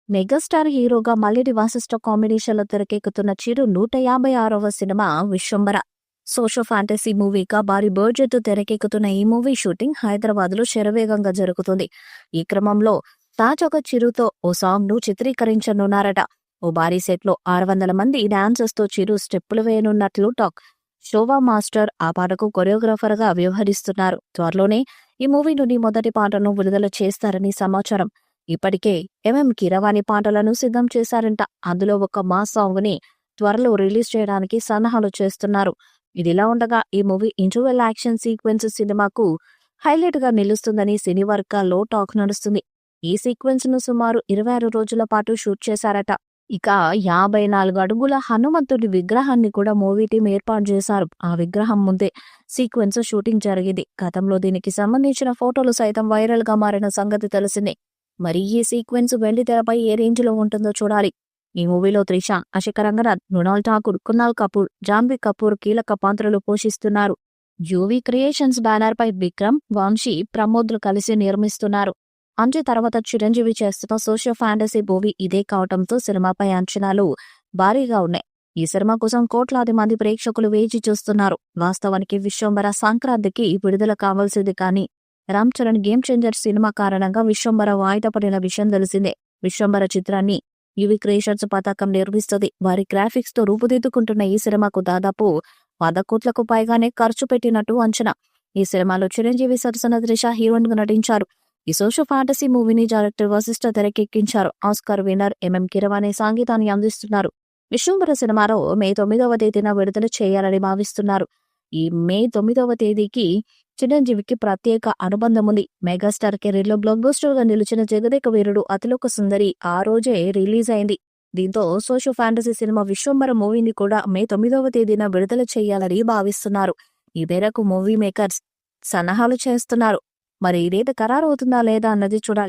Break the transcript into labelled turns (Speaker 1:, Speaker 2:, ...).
Speaker 1: Megastar హీరోగా మల్లిడి వాసిష్ఠ కాంబినేషన్లో తెరకెక్కుతున్న చిరు 156వ సినిమా విశ్వంబర. సోషో ఫ్యాంటసీ మూవీగా భారీ బడ్జెట్తో తెరకెక్కుతున్న ఈ మూవీ షూటింగ్ హైదరాబాద్లో శరవేగంగా జరుగుతుంది. ఈ క్రమంలో తాజాగా చిరుతో ఓ సాంగ్ను చిత్రీకరించనున్నారట. ఓ భారీ సెట్లో 600 మంది డాన్సర్స్తో చిరు స్టెప్పులు వేయనున్నట్లు టాక్. శోభా మాస్టర్ ఆ పాటకు కొరియోగ్రాఫర్గా వ్యవహరిస్తున్నారు. త్వరలోనే ఈ మూవీ నుండి మొదటి పాటను విడుదల చేస్తారని సమాచారం. ఇప్పటికే కీరవాణి పాటలను సిద్ధం చేశారంట. అందులో ఒక మాస్ సాంగ్ ని త్వరలో రిలీజ్ చేయడానికి సన్నాహాలు చేస్తున్నారు. ఇదిలా ఉండగా ఈ మూవీ ఇంటర్వెల్ యాక్షన్ సీక్వెన్స్ సినిమాకు హైలైట్ గా నిలుస్తుందని సినీ వర్గాల్లో టాక్ నడుస్తుంది. ఈ సీక్వెన్స్ ను సుమారు 26 రోజుల పాటు షూట్ చేశారట. ఇక 54 అడుగుల హనుమంతుడి విగ్రహాన్ని కూడా మూవీ టీం ఏర్పాటు చేశారు. ఆ విగ్రహం ముందే సీక్వెన్స్ షూటింగ్ జరిగింది. గతంలో దీనికి సంబంధించిన ఫోటోలు సైతం వైరల్ గా మారిన సంగతి తెలిసిందే. మరి ఈ సీక్వెన్స్ వెండి తెరపై ఏ రేంజ్ లో ఉంటుందో చూడాలి. ఈ మూవీలో త్రిష, అశిక రంగనాథ్, మృణాల్ ఠాకూర్, కునాల్ కపూర్, జాన్వీ కపూర్ కీలక పాత్రలు పోషిస్తున్నారు. యూవీ క్రియేషన్స్ బ్యానర్ పై విక్రమ్, వంశీ, ప్రమోద్లు కలిసి నిర్మిస్తున్నారు. అంజు తర్వాత చిరంజీవి చేస్తున్న సోషల్ ఫ్యాంటసీ మూవీ ఇదే కావడంతో సినిమాపై అంచనాలు భారీగా ఉన్నాయి. ఈ సినిమా కోసం కోట్లాది మంది ప్రేక్షకులు వేచి చూస్తున్నారు. వాస్తవానికి విశ్వంబర సంక్రాంతికి విడుదల కావాల్సింది, కానీ Ram Charan game changer cinema కారణంగా విశ్వంబర వాయిదా పడిన విషయం తెలిసిందే. విశ్వంబర చిత్రాన్ని యువి క్రియేషన్స్ పతాకం నిర్మిస్తుంది. వారి గ్రాఫిక్స్ తో రూపుదిద్దుకుంటున్న ఈ సినిమాకు దాదాపు 100 కోట్లకు పైగానే ఖర్చు పెట్టినట్టు అంచనా. ఈ సినిమాలో చిరంజీవి సరసన త్రిష హీరోయిన్ గా నటించారు. ఈ సోషల్ ఫ్యాంటసీ మూవీని డైరెక్టర్ వశిష్ఠ తెరకెక్కించారు. ఆస్కార్ విన్నర్ కీరవాణి సంగీతాన్ని అందిస్తున్నారు. విశ్వంబర సినిమాలో మే 9వ తేదీన విడుదల చేయాలని భావిస్తున్నారు. ఈ మే 9వ తేదీకి చిరంజీవికి ప్రత్యేక అనుబంధం ఉంది. మెగాస్టార్ కెరీర్ లో బ్లాక్ బస్టర్ గా నిలిచిన జగదేక వీరుడు అతిలోక సుందరి ఆ రోజే రిలీజ్ అయింది. దీంతో సోషల్ ఫ్యాంటసీ సినిమా విశ్వంబర మూవీని కూడా మే 9వ తేదీన విడుదల చేయాలని భావిస్తున్నారు. ఈ మేరకు మూవీ మేకర్స్ సన్నాహాలు చేస్తున్నారు. మరి ఇదేదో ఖరారు అవుతుందా లేదా అన్నది చూడాలి.